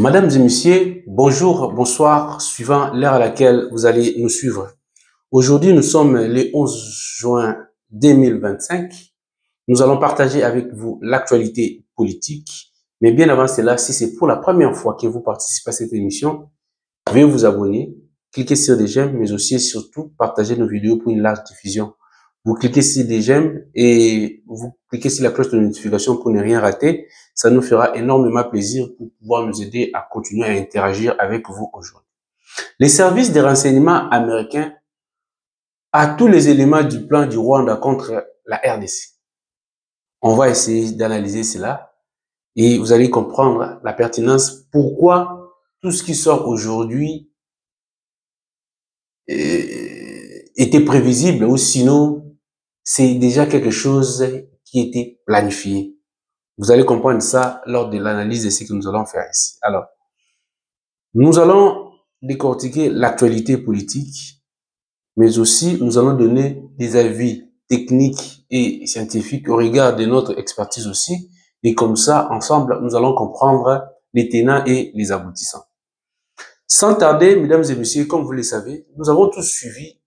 Mesdames et messieurs, bonjour, bonsoir, suivant l'heure à laquelle vous allez nous suivre. Aujourd'hui, nous sommes le 11 juin 2025. Nous allons partager avec vous l'actualité politique. Mais bien avant cela, si c'est pour la première fois que vous participez à cette émission, veuillez vous abonner, cliquez sur des j'aime, mais aussi et surtout partager nos vidéos pour une large diffusion. Vous cliquez sur des j'aime et vous cliquez sur la cloche de notification pour ne rien rater. Ça nous fera énormément plaisir pour pouvoir nous aider à continuer à interagir avec vous aujourd'hui. Les services de renseignement américains ont tous les éléments du plan du Rwanda contre la RDC. On va essayer d'analyser cela et vous allez comprendre la pertinence pourquoi tout ce qui sort aujourd'hui était prévisible ou sinon c'est déjà quelque chose qui était planifié. Vous allez comprendre ça lors de l'analyse de ce que nous allons faire ici. Alors, nous allons décortiquer l'actualité politique, mais aussi nous allons donner des avis techniques et scientifiques au regard de notre expertise aussi. Et comme ça, ensemble, nous allons comprendre les tenants et les aboutissants. Sans tarder, mesdames et messieurs, comme vous le savez, nous avons tous suivi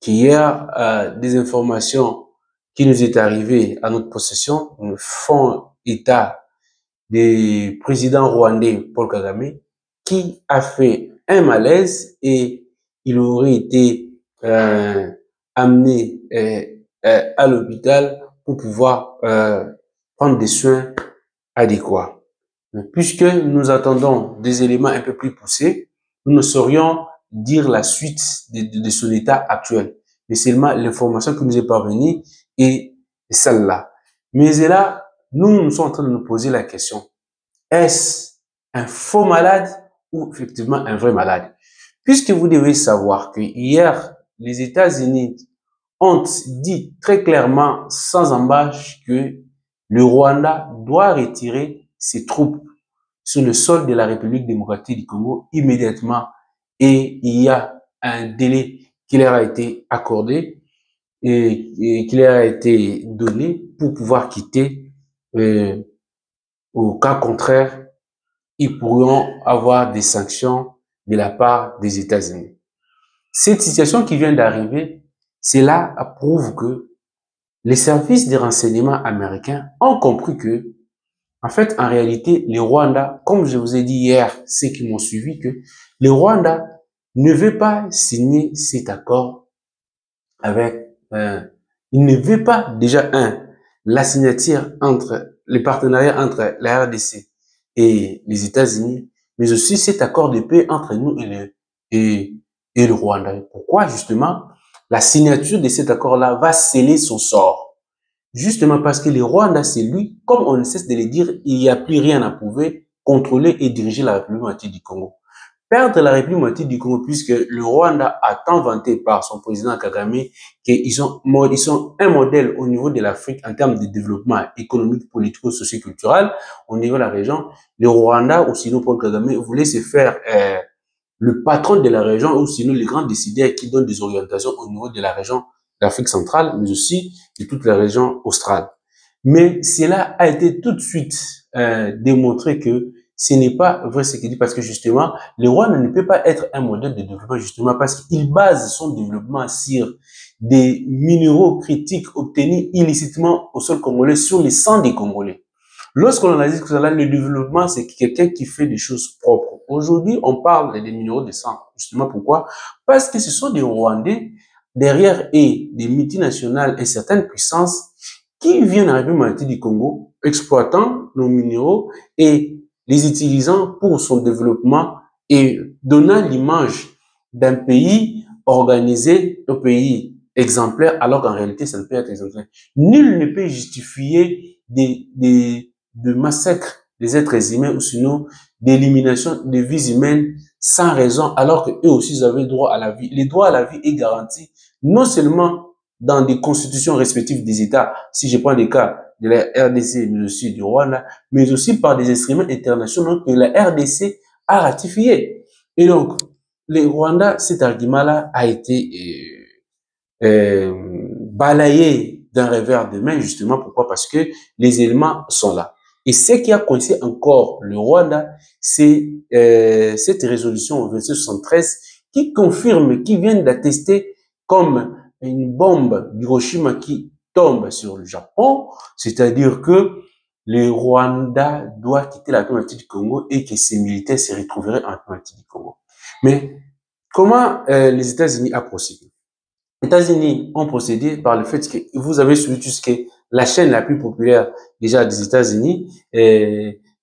qu'hier, des informations qui nous est arrivées à notre possession font état du président rwandais Paul Kagame qui a fait un malaise et il aurait été amené à l'hôpital pour pouvoir prendre des soins adéquats. Puisque nous attendons des éléments un peu plus poussés, nous ne saurions dire la suite de son état actuel. Mais seulement l'information qui nous est parvenue est celle-là. Mais là, nous sommes en train de nous poser la question. Est-ce un faux malade ou effectivement un vrai malade? Puisque vous devez savoir que hier, les États-Unis ont dit très clairement, sans embâche, que le Rwanda doit retirer ses troupes sur le sol de la République démocratique du Congo immédiatement. Et il y a un délai qui leur a été accordé et qui leur a été donné pour pouvoir quitter. Au cas contraire, ils pourront avoir des sanctions de la part des États-Unis. Cette situation qui vient d'arriver, cela prouve que les services de renseignement américains ont compris que, en fait, en réalité, le Rwanda, comme je vous ai dit hier, ceux qui m'ont suivi, que le Rwanda ne veut pas signer cet accord avec, il ne veut pas déjà la signature entre les partenariats entre la RDC et les États-Unis, mais aussi cet accord de paix entre nous et le Rwanda. Pourquoi justement la signature de cet accord-là va sceller son sort? Justement parce que le Rwanda, c'est lui, comme on ne cesse de le dire, il n'y a plus rien à prouver, contrôler et diriger la République du Congo. Perdre la République du Congo, puisque le Rwanda a tant vanté par son président Kagame qu'ils sont un modèle au niveau de l'Afrique en termes de développement économique, politico, socioculturel au niveau de la région. Le Rwanda, ou sinon Paul Kagame, voulait se faire le patron de la région, ou sinon les grands décideurs qui donnent des orientations au niveau de la région d'Afrique centrale, mais aussi de toute la région australe. Mais cela a été tout de suite démontré que ce n'est pas vrai ce qu'il dit, parce que justement, le Rwanda ne peut pas être un modèle de développement, justement parce qu'il base son développement sur des minéraux critiques obtenus illicitement au sol congolais sur le sang des Congolais. Lorsqu'on analyse que cela, le développement, c'est quelqu'un qui fait des choses propres. Aujourd'hui, on parle des minéraux de sang. Justement, pourquoi? Parce que ce sont des Rwandais derrière et des multinationales et certaines puissances qui viennent arriver en République du Congo, exploitant nos minéraux et les utilisant pour son développement et donnant l'image d'un pays organisé, un pays exemplaire, alors qu'en réalité, ça ne peut être exemplaire. Nul ne peut justifier de massacres des êtres humains ou sinon d'élimination des vies humaines sans raison, alors qu'eux aussi ils avaient droit à la vie. Le droit à la vie est garanti non seulement dans des constitutions respectives des États, si je prends le cas de la RDC, mais aussi du Rwanda, mais aussi par des instruments internationaux que la RDC a ratifiés. Et donc, le Rwanda, cet argument-là a été balayé d'un revers de main, justement. Pourquoi? Parce que les éléments sont là. Et ce qui a coincé encore le Rwanda, c'est cette résolution 2673 qui confirme, qui vient d'attester comme une bombe d'Hiroshima qui tombe sur le Japon, c'est-à-dire que le Rwanda doit quitter la République du Congo et que ses militaires se retrouveraient en République du Congo. Mais comment les États-Unis ont procédé? Les États-Unis ont procédé par le fait que vous avez suivi tout ce qui est la chaîne la plus populaire déjà des États-Unis,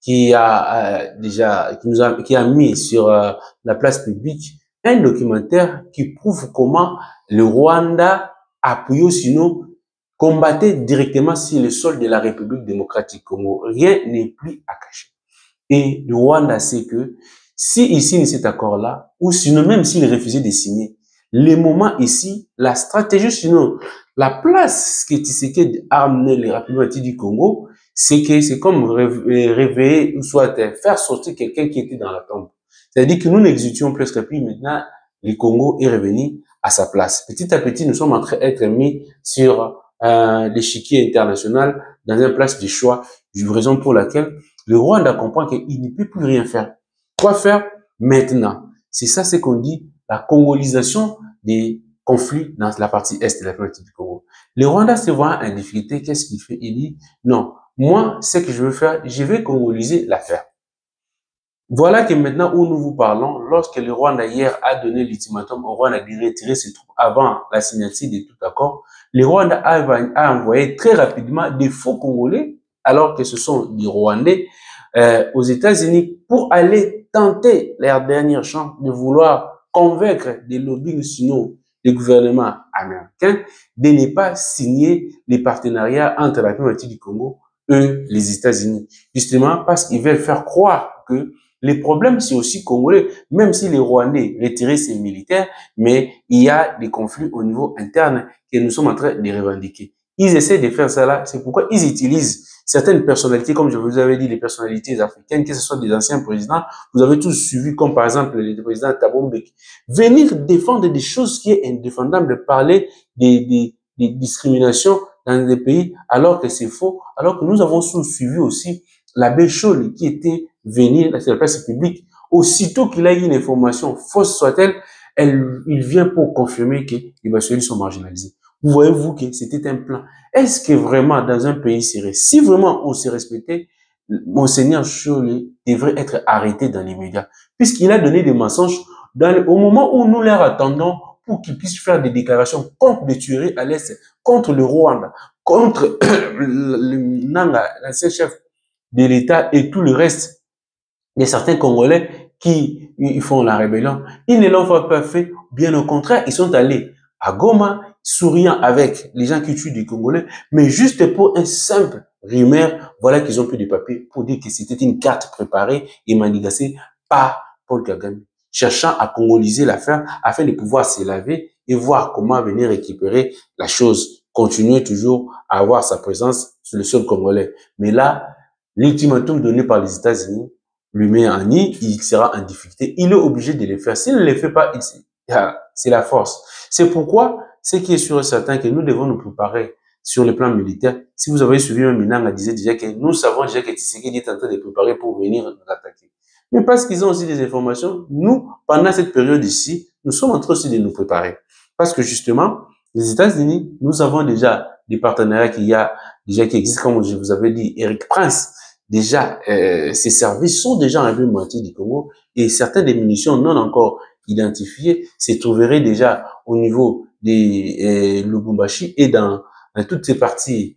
qui a qui a mis sur la place publique un documentaire qui prouve comment le Rwanda appuyait, sinon combattait directement sur le sol de la République démocratique Congo. Rien n'est plus à cacher. Et le Rwanda sait que si il signe cet accord-là, ou sinon même s'il refusait de signer, les moments ici, la stratégie, sinon la place que Tshisekedi a amené les rapidement du Congo, c'est que c'est comme réveiller ou soit faire sortir quelqu'un qui était dans la tombe. C'est-à-dire que nous n'exitions presque plus. Maintenant, le Congo est revenu à sa place. Petit à petit, nous sommes en train d'être mis sur l'échiquier international dans une place de choix, raison pour laquelle le Rwanda comprend qu'il ne peut plus rien faire. Quoi faire maintenant? C'est ça ce qu'on dit, la congolisation des conflits dans la partie est de la République du Congo. Le Rwanda se voit en difficulté, qu'est-ce qu'il fait? Il dit, non, moi, ce que je veux faire, je vais congoliser l'affaire. Voilà que maintenant où nous vous parlons, lorsque le Rwanda hier a donné l'ultimatum au Rwanda de retirer ses troupes avant la signature de tout accord, le Rwanda a envoyé très rapidement des faux Congolais, alors que ce sont des Rwandais, aux États-Unis pour aller tenter leur dernière chance de vouloir convaincre des lobbying sinon le gouvernement américain de ne pas signer les partenariats entre la République du Congo et les États-Unis. Justement parce qu'ils veulent faire croire que les problèmes, c'est aussi congolais, même si les Rwandais retiraient ses militaires, mais il y a des conflits au niveau interne que nous sommes en train de revendiquer. Ils essaient de faire ça là, c'est pourquoi ils utilisent certaines personnalités, comme je vous avais dit, les personnalités africaines, que ce soit des anciens présidents, vous avez tous suivi, comme par exemple le président Thabo Mbeki, venir défendre des choses qui est indéfendable, parler des discriminations dans des pays, alors que c'est faux, alors que nous avons suivi aussi l'abbé Chol qui était venu sur la place publique. Aussitôt qu'il a eu une information, fausse soit-elle, il vient pour confirmer que les Bacheliers sont marginalisés. Vous voyez-vous que c'était un plan. Est-ce que vraiment dans un pays sérieux, si vraiment on s'est respecté, Monseigneur Chol devrait être arrêté dans les médias, puisqu'il a donné des mensonges au moment où nous leur attendons pour qu'ils puissent faire des déclarations contre les tueries à l'Est, contre le Rwanda, contre le Nanga, l'ancien chef de l'État et tout le reste. Il y a certains Congolais qui ils font la rébellion. Ils ne l'ont pas fait. Bien au contraire, ils sont allés à Goma, souriant avec les gens qui tuent des Congolais, mais juste pour un simple rumeur, voilà qu'ils ont pris des papiers pour dire que c'était une carte préparée et manigassée par Paul Kagame, cherchant à congoliser l'affaire afin de pouvoir se laver et voir comment venir récupérer la chose, continuer toujours à avoir sa présence sur le sol congolais. Mais là, l'ultimatum donné par les États-Unis lui met en nid, il sera en difficulté. Il est obligé de le faire. S'il ne le fait pas, c'est la force. C'est pourquoi, ce qui est sûr et certain, que nous devons nous préparer sur le plan militaire. Si vous avez suivi, Minanga disait déjà que nous savons déjà que Tshisekedi est en train de préparer pour venir nous attaquer. Mais parce qu'ils ont aussi des informations, nous, pendant cette période ici, nous sommes en train aussi de nous préparer. Parce que justement, les États-Unis, nous avons déjà des partenariats qui existent, comme je vous avais dit, Eric Prince. Déjà, ces services sont déjà en République du Congo et certaines des munitions non encore identifiées se trouveraient déjà au niveau des Lubumbashi et dans toutes ces parties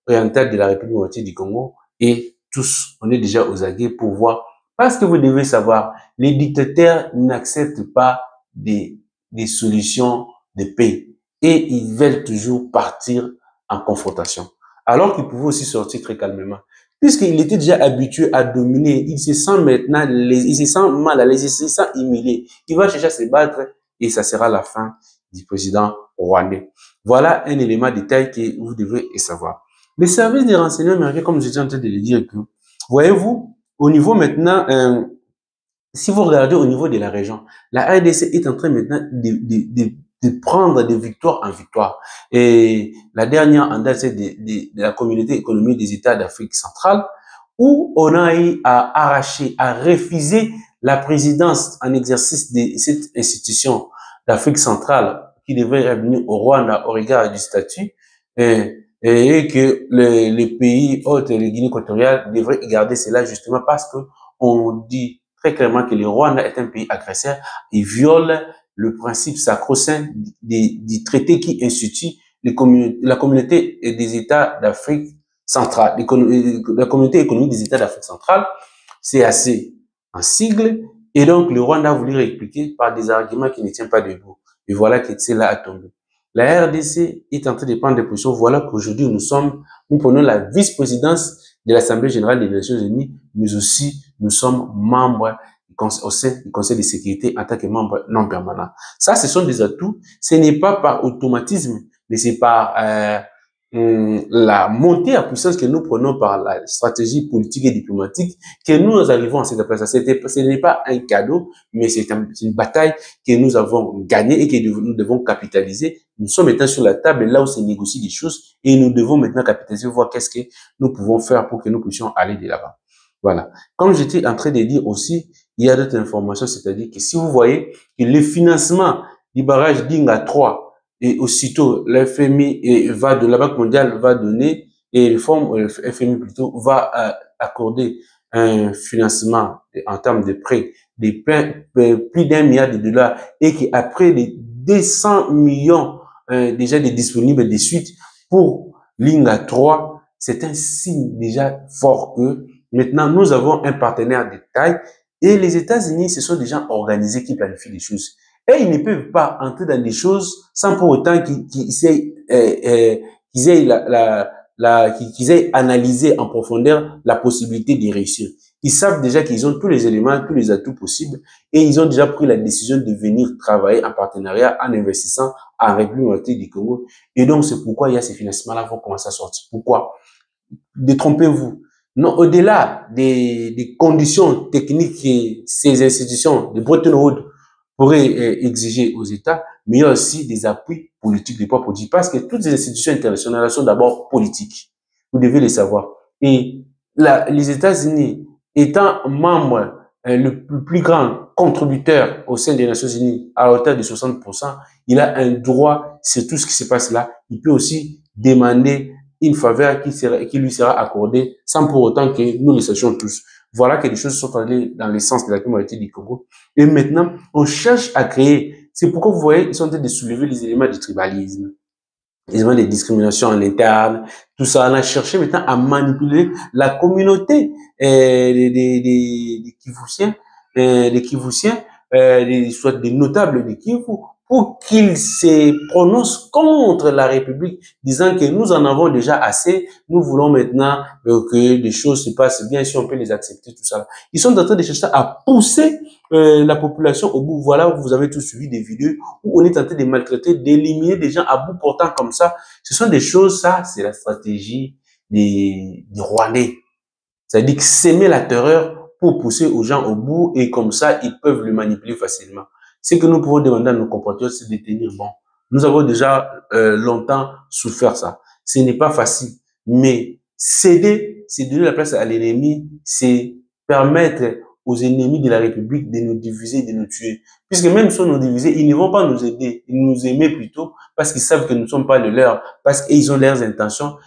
orientales de la République du Congo. Et tous, on est déjà aux aguets pour voir. Parce que vous devez savoir, les dictateurs n'acceptent pas des solutions de paix et ils veulent toujours partir en confrontation. Alors qu'ils pouvaient aussi sortir très calmement. Puisqu'il était déjà habitué à dominer, il se sent maintenant, il se sent mal à l'aise, il se sent humilié. Il va chercher à se battre et ça sera la fin du président rwandais. Voilà un élément de détail que vous devez savoir. Les services de renseignement américains, comme j'étais en train de le dire, que, voyez-vous, au niveau maintenant, si vous regardez au niveau de la région, la RDC est en train maintenant de de prendre de victoire en victoire. Et la dernière en date, c'est de la communauté économique des États d'Afrique centrale, où on a eu à arracher, à refuser la présidence en exercice de cette institution d'Afrique centrale qui devait revenir au Rwanda au regard du statut, et que les pays hôtes, les Guinée équatoriale, devraient garder cela justement parce que on dit très clairement que le Rwanda est un pays agresseur. Il viole le principe sacro-saint du traité qui institue la communauté des États d'Afrique centrale, la communauté économique des États d'Afrique centrale, CAC en sigle, et donc le Rwanda a voulu répliquer par des arguments qui ne tiennent pas debout. Et voilà que cela a tombé. La RDC est en train de prendre des positions. Voilà qu'aujourd'hui, nous prenons la vice-présidence de l'Assemblée générale des Nations unies, mais aussi nous sommes membres au sein du Conseil de sécurité en tant que membre non permanent. Ça, ce sont des atouts. Ce n'est pas par automatisme, mais c'est par la montée en puissance que nous prenons par la stratégie politique et diplomatique que nous arrivons à cette place. Ce n'est pas un cadeau, mais c'est une bataille que nous avons gagnée et que nous devons capitaliser. Nous sommes maintenant sur la table là où se négocient des choses et nous devons maintenant capitaliser, voir qu'est-ce que nous pouvons faire pour que nous puissions aller de l'avant. Voilà. Comme j'étais en train de dire aussi, il y a d'autres informations, c'est-à-dire que si vous voyez que le financement du barrage d'Inga 3 et aussitôt, le FMI de la Banque mondiale va donner, et le FMI plutôt, va accorder un financement en termes de prêts de plus d'1 milliard de dollars et qu'après les 200 millions déjà disponibles de suite pour l'Inga 3, c'est un signe déjà fort que maintenant nous avons un partenaire de taille et les États-Unis se sont déjà organisés qui planifient les choses. Et ils ne peuvent pas entrer dans des choses sans pour autant qu'ils aient analysé en profondeur la possibilité d'y réussir. Ils savent déjà qu'ils ont tous les éléments, tous les atouts possibles et ils ont déjà pris la décision de venir travailler en partenariat, en investissant en République démocratique du Congo. Et donc, c'est pourquoi il y a ces financements-là vont commencer à sortir. Pourquoi? Détrompez-vous. Non, au-delà des conditions techniques que ces institutions de Bretton Woods pourraient exiger aux États, mais il y a aussi des appuis politiques des poids politiques, parce que toutes les institutions internationales sont d'abord politiques. Vous devez le savoir. Et les États-Unis, étant membre le plus grand contributeur au sein des Nations Unies à hauteur de 60%, il a un droit sur tout ce qui se passe là. Il peut aussi demander une faveur qui lui sera accordée sans pour autant que nous le sachions tous. Voilà que les choses sont allées dans le sens de la communauté du Congo. Et maintenant, on cherche à créer. C'est pourquoi vous voyez, ils sont en train de soulever les éléments du tribalisme, les éléments de discrimination en interne, tout ça. On a cherché maintenant à manipuler la communauté des Kivusiens, soit des notables de Kivu, pour qu'ils se prononcent contre la République, disant que nous en avons déjà assez, nous voulons maintenant que les choses se passent bien, si on peut les accepter, tout ça. Ils sont en train de chercher à pousser la population au bout. Voilà, vous avez tous suivi des vidéos où on est en train de maltraiter, d'éliminer des gens à bout portant comme ça. Ce sont des choses, ça, c'est la stratégie des Rwandais. C'est-à-dire que s'aimer la terreur pour pousser aux gens au bout et comme ça, ils peuvent le manipuler facilement. Ce que nous pouvons demander à nos compatriotes, c'est de tenir bon. Nous avons déjà longtemps souffert ça. Ce n'est pas facile, mais céder, c'est donner la place à l'ennemi, c'est permettre aux ennemis de la République de nous diviser, de nous tuer. Puisque même si on nous divise, ils ne vont pas nous aider, ils nous aimer plutôt parce qu'ils savent que nous ne sommes pas les leurs, parce qu'ils ont leurs intentions,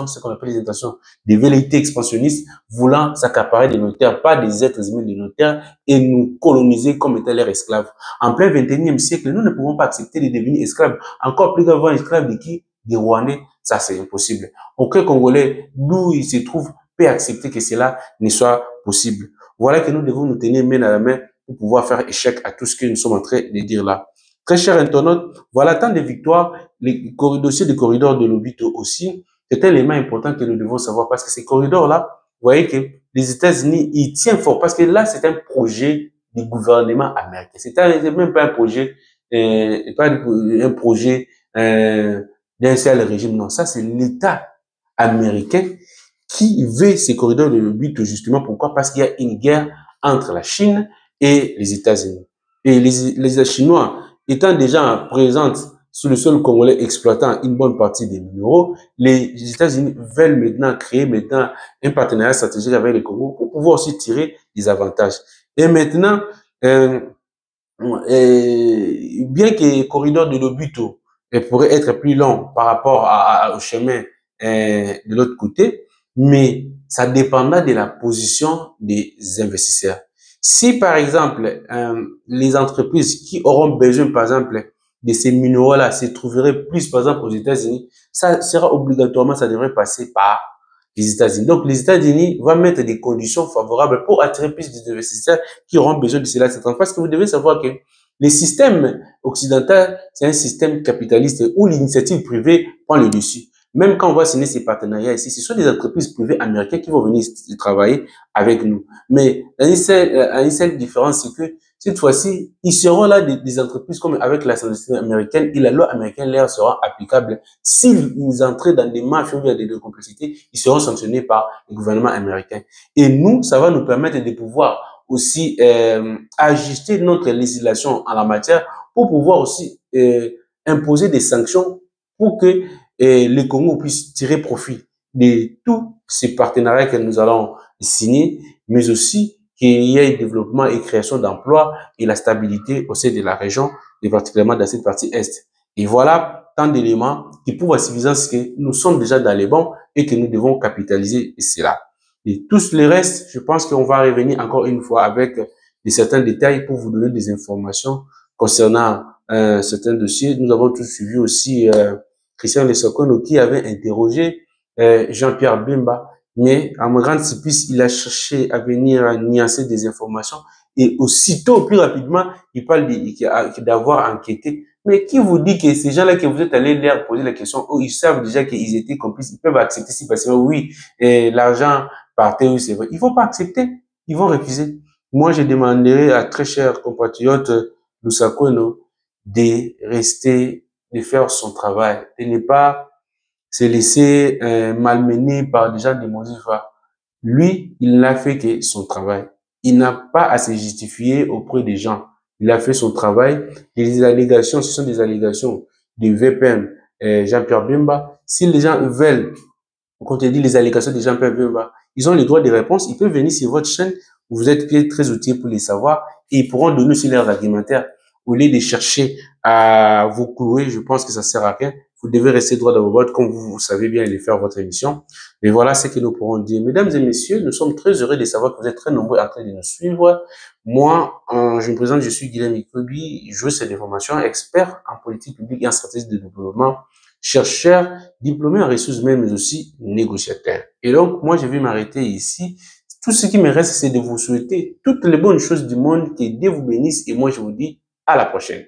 ce qu'on appelle les intentions des velléités expansionnistes, voulant s'accaparer de nos terres, pas des êtres humains de nos terres, et nous coloniser comme étant leurs esclaves. En plein 21e siècle, nous ne pouvons pas accepter de devenir esclaves. Encore plus d'avoir esclaves de qui? Des Rwandais. Ça, c'est impossible. Aucun Congolais, d'où il se trouve, peut accepter que cela ne soit possible. Voilà que nous devons nous tenir main à la main pour pouvoir faire échec à tout ce que nous sommes en train de dire là. Très chers internautes, voilà tant de victoires. Les dossiers des corridors de l'Obito aussi, c'est un élément important que nous devons savoir parce que ces corridors-là, vous voyez que les États-Unis, ils tiennent fort parce que là, c'est un projet du gouvernement américain. C'est même pas un projet, pas un projet d'un seul régime. Non, ça, c'est l'État américain qui veut ces corridors de l'Obito justement. Pourquoi? Parce qu'il y a une guerre entre la Chine et les États-Unis. Et les Chinois, étant déjà présente sur le sol congolais exploitant une bonne partie des minéraux, les États-Unis veulent maintenant créer un partenariat stratégique avec le Congo pour pouvoir aussi tirer des avantages. Et maintenant, euh, bien que le corridor de Lobito pourrait être plus long par rapport au chemin de l'autre côté, mais ça dépendra de la position des investisseurs. Si, par exemple, les entreprises qui auront besoin, par exemple, de ces minéraux-là se trouveraient plus, par exemple, aux États-Unis, ça sera obligatoirement, ça devrait passer par les États-Unis. Donc, les États-Unis vont mettre des conditions favorables pour attirer plus d'investisseurs qui auront besoin de cela. Parce que vous devez savoir que le système occidental, c'est un système capitaliste où l'initiative privée prend le dessus. Même quand on va signer ces partenariats ici, ce sont des entreprises privées américaines qui vont venir travailler avec nous. Mais une seule différence, c'est que cette fois-ci, ils seront là des entreprises comme avec la société américaine et la loi américaine leur sera applicable. S'ils entrent dans des mafias ou des complexités, ils seront sanctionnés par le gouvernement américain. Et nous, ça va nous permettre de pouvoir aussi ajuster notre législation en la matière pour pouvoir aussi imposer des sanctions pour que le Congo puisse tirer profit de tous ces partenariats que nous allons signer, mais aussi qu'il y ait développement et création d'emplois et la stabilité au sein de la région, et particulièrement dans cette partie Est. Et voilà tant d'éléments qui prouvent à suffisance que nous sommes déjà dans les bons et que nous devons capitaliser cela. Et tout le reste, je pense qu'on va revenir encore une fois avec certains détails pour vous donner des informations concernant certains dossiers. Nous avons tous suivi aussi Christian Lesokono qui avait interrogé Jean-Pierre Bemba, mais à ma grande surprise, il a cherché à venir nuancer des informations et aussitôt, plus rapidement, il parle d'avoir enquêté. Mais qui vous dit que ces gens-là que vous êtes allés leur poser la question, oh, ils savent déjà qu'ils étaient complices, ils peuvent accepter si parce que oui, l'argent partait, oui, c'est vrai. Ils vont pas accepter, ils vont refuser. Moi, je demanderai à très cher compatriote Lusakono de rester, de faire son travail, de ne pas se laisser malmener par des gens de mauvais foi. Lui, il n'a fait que son travail. Il n'a pas à se justifier auprès des gens. Il a fait son travail. Les allégations, ce sont des allégations de VPM Jean-Pierre Bemba. Si les gens veulent, quand on dit les allégations de Jean-Pierre Bemba, ils ont le droit de réponse. Ils peuvent venir sur votre chaîne. Vous êtes très outillés pour les savoir et ils pourront donner aussi leurs argumentaires. Au lieu de chercher à vous clouer, je pense que ça sert à rien. Vous devez rester droit dans vos bottes comme vous savez bien aller faire votre émission. Mais voilà ce que nous pourrons dire. Mesdames et messieurs, nous sommes très heureux de savoir que vous êtes très nombreux en train de nous suivre. Moi, je me présente, je suis Guilhem Ikobi, juriste d'information, expert en politique publique et en stratégie de développement, chercheur, diplômé en ressources humaines, mais aussi négociateur. Et donc, moi, je vais m'arrêter ici. Tout ce qui me reste, c'est de vous souhaiter toutes les bonnes choses du monde, que Dieu vous bénisse, et moi, je vous dis à la prochaine.